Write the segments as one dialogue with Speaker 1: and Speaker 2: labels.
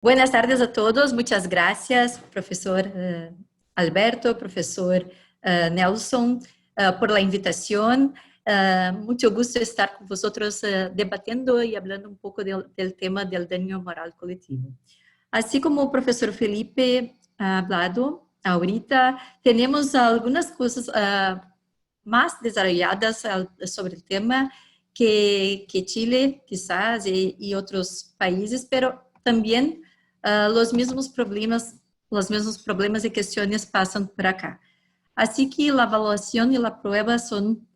Speaker 1: Buenas tardes a todos, muchas gracias, profesor Alberto, profesor Nelson, por la invitación. Mucho gusto estar con vosotros debatiendo y hablando un poco del tema del daño moral colectivo. Así como el profesor Felipe ha hablado ahorita, tenemos algunas cosas más desarrolladas sobre el tema que Chile quizás y otros países, pero también los mismos problemas y cuestiones pasan por acá. Así que la evaluación y la prueba son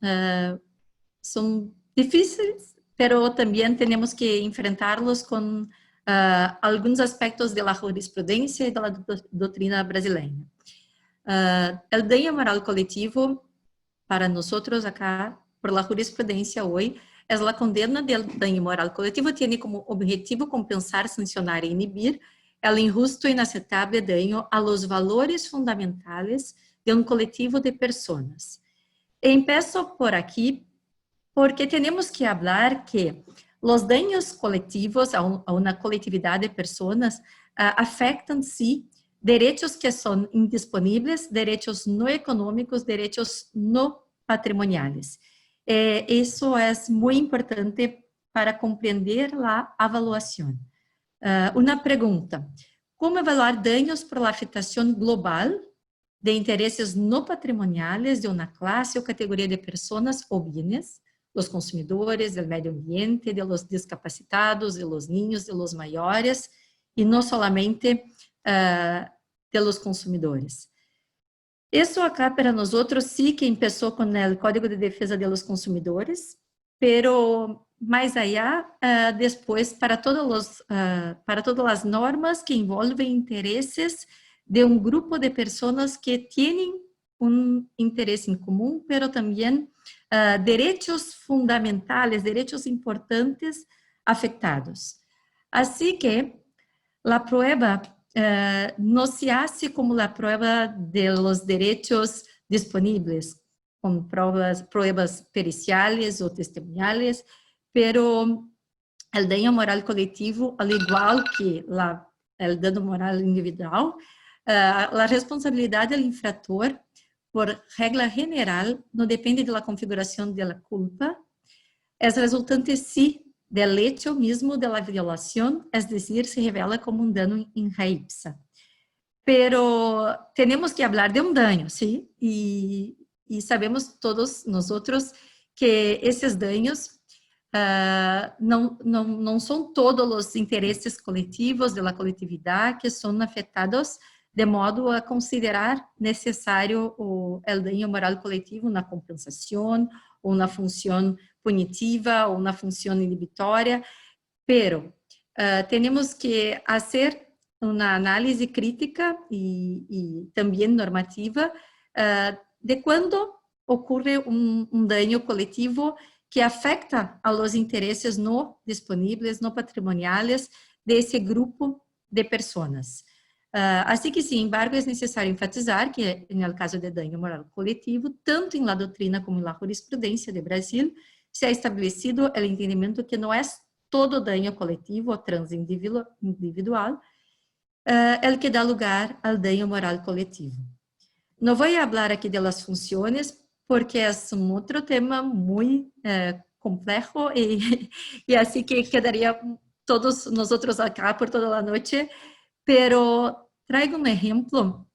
Speaker 1: difíciles, pero también tenemos que enfrentarlos con algunos aspectos de la jurisprudencia y de la doctrina brasileña. El daño moral colectivo, para nosotros acá, por la jurisprudencia hoy, es la condena del daño moral colectivo, tiene como objetivo compensar, sancionar e inhibir el injusto e inaceptable daño a los valores fundamentales de un colectivo de personas. Empiezo por aquí porque tenemos que hablar que los daños colectivos a una colectividad de personas afectan, sí, derechos que son indisponibles, derechos no económicos, derechos no patrimoniales. Eso es muy importante para comprender la evaluación. Una pregunta: ¿cómo evaluar daños por la afectación global de intereses no patrimoniales de una clase o categoría de personas o bienes, los consumidores, del medio ambiente, de los discapacitados, de los niños, de los mayores, y no solamente de los consumidores? Isso acá para nosotros sí que empezó con el Código de Defensa de los Consumidores, pero más allá, después para todas las normas que envolven intereses de un grupo de personas que tienen un interés en común, pero también derechos fundamentales, derechos importantes afectados. Así que la prueba no se hace como la prueba de los derechos disponibles, con pruebas periciales o testimoniales, pero el daño moral colectivo, al igual que el daño moral individual, la responsabilidad del infractor, por regla general, no depende de la configuración de la culpa, es resultante sí del hecho mismo de la violación, es decir, se revela como un daño in re ipsa. Pero tenemos que hablar de un daño, ¿sí? Y sabemos todos nosotros que esos daños não são todos os interesses coletivos de la coletividad que são afetados de modo a considerar necessário o daño moral coletivo na compensação ou na função punitiva ou na função inibitória, pero temos que fazer uma análise crítica e também normativa de quando ocorre um daño coletivo que afecta a los intereses no disponibles, no patrimoniales de ese grupo de personas. Así que, sin embargo, es necesario enfatizar que, en el caso de daño moral colectivo, tanto en la doctrina como en la jurisprudencia de Brasil, se ha establecido el entendimiento que no es todo daño colectivo o transindividual el que da lugar al daño moral colectivo. No voy a hablar aquí de las funciones porque es un otro tema muy complejo y así que quedaría todos nosotros acá por toda la noche, pero traigo un ejemplo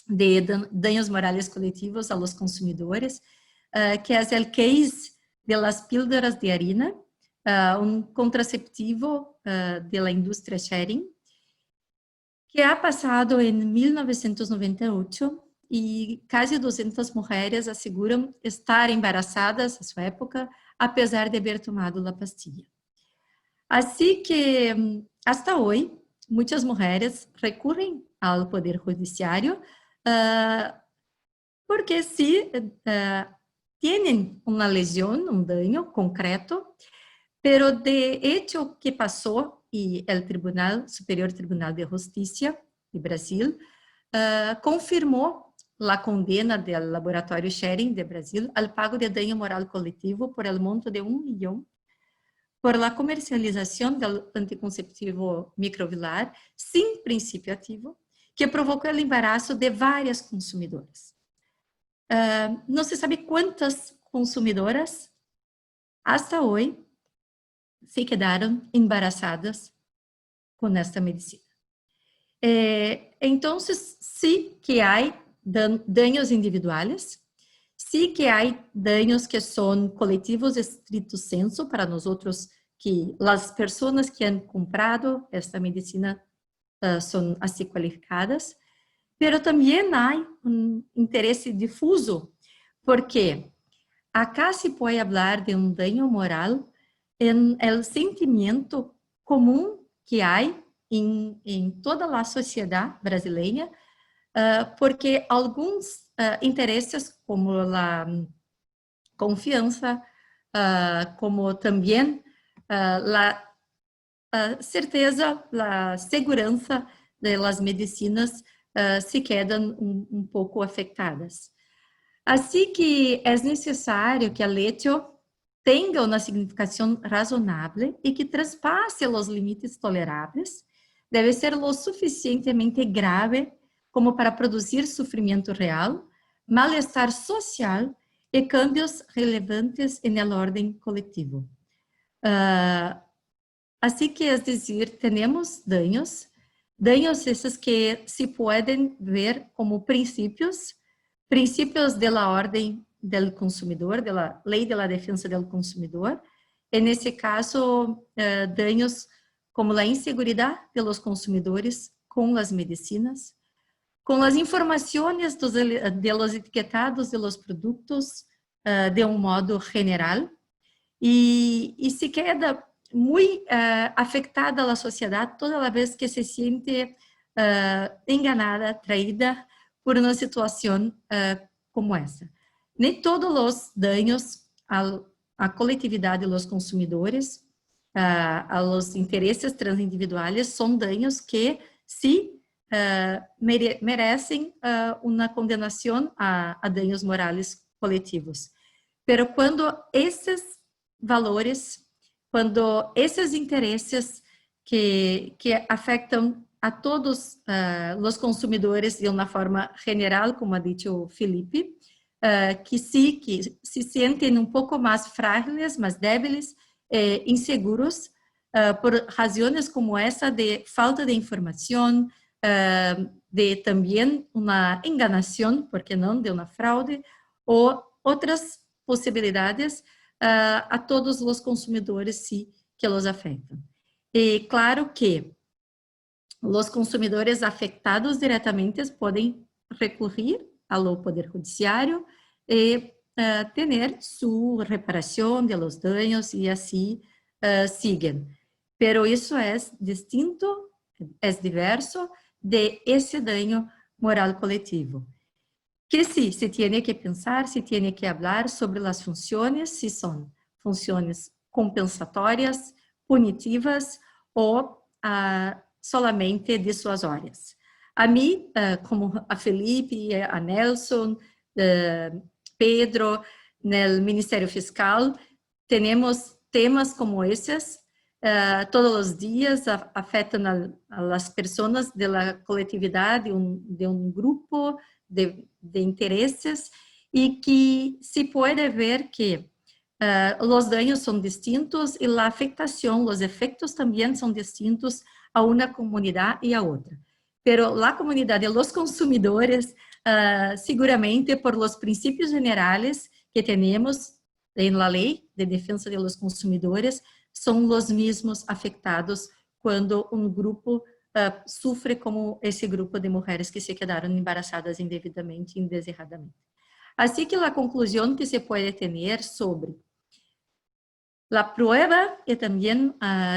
Speaker 1: de daños morales colectivos a los consumidores, que es el case de las píldoras de harina, un contraceptivo de la industria sharing, que ha pasado en 1998 e quase 200 mulheres asseguram estar embarazadas a sua época, apesar de haber tomado a pastilha. Assim que, hasta hoje, muitas mulheres recorrem ao Poder Judiciário porque se têm uma lesão, um dano concreto, pero de hecho que passou e o Tribunal Superior Tribunal de Justiça de Brasil confirmou a condena do Laboratório Sharing de Brasil ao pago de daño moral coletivo por el monto de 1 milhão por la comercialización del anticonceptivo microvilar sin principio activo, que provocou o embarazo de várias consumidoras. Não se sabe quantas consumidoras, hasta hoje, se quedaram embarazadas com esta medicina. Então, sí que há danos individuais, sí que há danos que são coletivos estrito sensu para nós outros, que as pessoas que han comprado esta medicina são assim qualificadas, pero também há interesse difuso, porque acá se pode falar de dano moral en el sentimento comum que há em toda a sociedade brasileira, porque alguns interesses, como a confiança, como também a certeza, a segurança das medicinas se quedam pouco afetadas. Assim que é necessário que a lecho tenha uma significação razonável e que traspasse os limites toleráveis, deve ser lo suficientemente grave como para produzir sofrimento real, mal-estar social e cambios relevantes no ordem coletivo. Assim que, é dizer, temos danos esses que se podem ver como princípios da ordem do consumidor, da lei de defesa do consumidor, e nesse caso, danos como a insegurança de los consumidores com as medicinas, com as informações de los etiquetados de los produtos de modo general, e se queda muito afetada a sociedade toda vez que se sente enganada, traída por uma situação como essa. Nem todos os danos à coletividade dos consumidores, aos interesses transindividuais, são danos que se merecem uma condenação a danos morais coletivos. Pero quando esses valores, quando esses interesses que afetam a todos os consumidores de uma forma geral, como ha dicho Felipe, que se sentem pouco mais frágeis, mais débiles, inseguros, por razões como essa de falta de informação, de também uma enganação, por que não, de uma fraude, ou outras possibilidades a todos os consumidores, sim, que los afetam. E claro que os consumidores afetados diretamente podem recorrer ao Poder Judiciário e ter sua reparação de los danos e assim siguen. Pero isso é distinto, é diverso de esse dano moral coletivo. Que sí, se tiene que pensar, se tiene que hablar sobre las funciones, si son funciones compensatorias, punitivas o solamente disuasórias. A mim, como a Felipe, a Nelson, Pedro, no Ministério Fiscal, temos temas como esses, todos os dias afetam as pessoas da coletividade, de grupo de interesses, e que se pode ver que os danos são distintos e a afectação, os efeitos também são distintos a uma comunidade e a outra. Pero a comunidade de los consumidores, seguramente por los princípios generais que temos em la lei de defesa de los consumidores, são os mesmos afetados quando grupo sofre como esse grupo de mulheres que se quedaram embarazadas indevidamente, indeseradamente. Assim que a conclusão que se pode ter sobre a prueba e também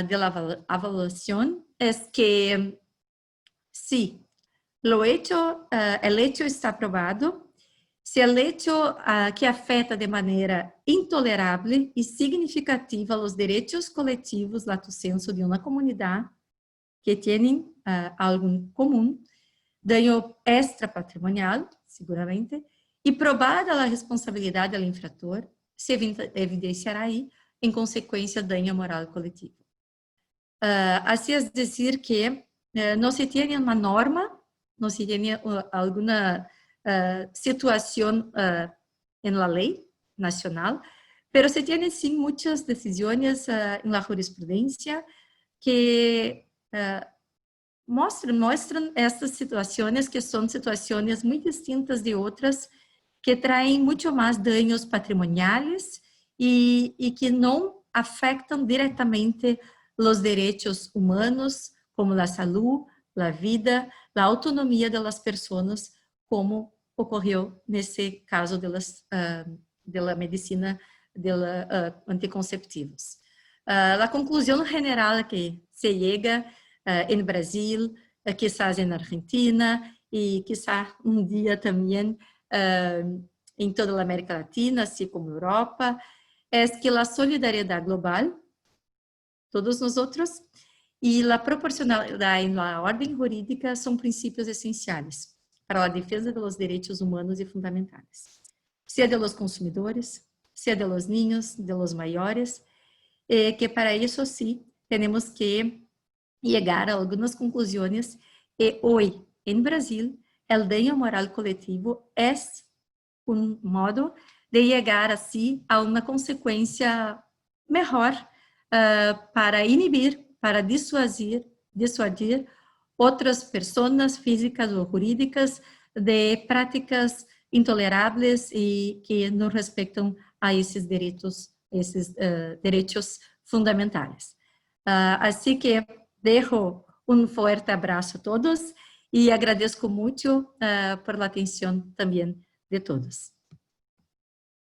Speaker 1: de la avaliação é que sí, el hecho está probado. Se el hecho que afeta de maneira intolerável e significativa os direitos coletivos, lato sensu, de uma comunidade que têm algo comum, dano extrapatrimonial, seguramente, e probada a responsabilidade do infrator, se evidenciará aí em consequência, daño moral coletivo. Assim é dizer que não se tem uma norma, não se tem alguma situação na lei nacional, pero se tem sim muitas decisões na jurisprudência que mostram estas situações que são situações muito distintas de outras que traem muito mais danos patrimoniais e que não afetam diretamente os direitos humanos, como a saúde, a vida, a autonomia das pessoas, como ocorreu nesse caso da medicina de anticonceptivos. A conclusão general que se chega em Brasil, quizás na Argentina e quizás dia também em toda a América Latina, assim como Europa, é que a solidariedade global, todos nós outros, e a proporcionalidade na ordem jurídica são princípios essenciais para a defesa dos direitos humanos e fundamentais, seja de los consumidores, seja de los niños, de los maiores, que para isso sim temos que chegar a algumas conclusões e hoje, em Brasil, o daño moral coletivo é modo de chegar assim a uma consequência melhor para inibir, para dissuadir outras pessoas físicas ou jurídicas de práticas intoleráveis e que não respeitam a esses direitos fundamentais. Assim que deixo um forte abraço a todos e agradeço muito por a atenção também de todos.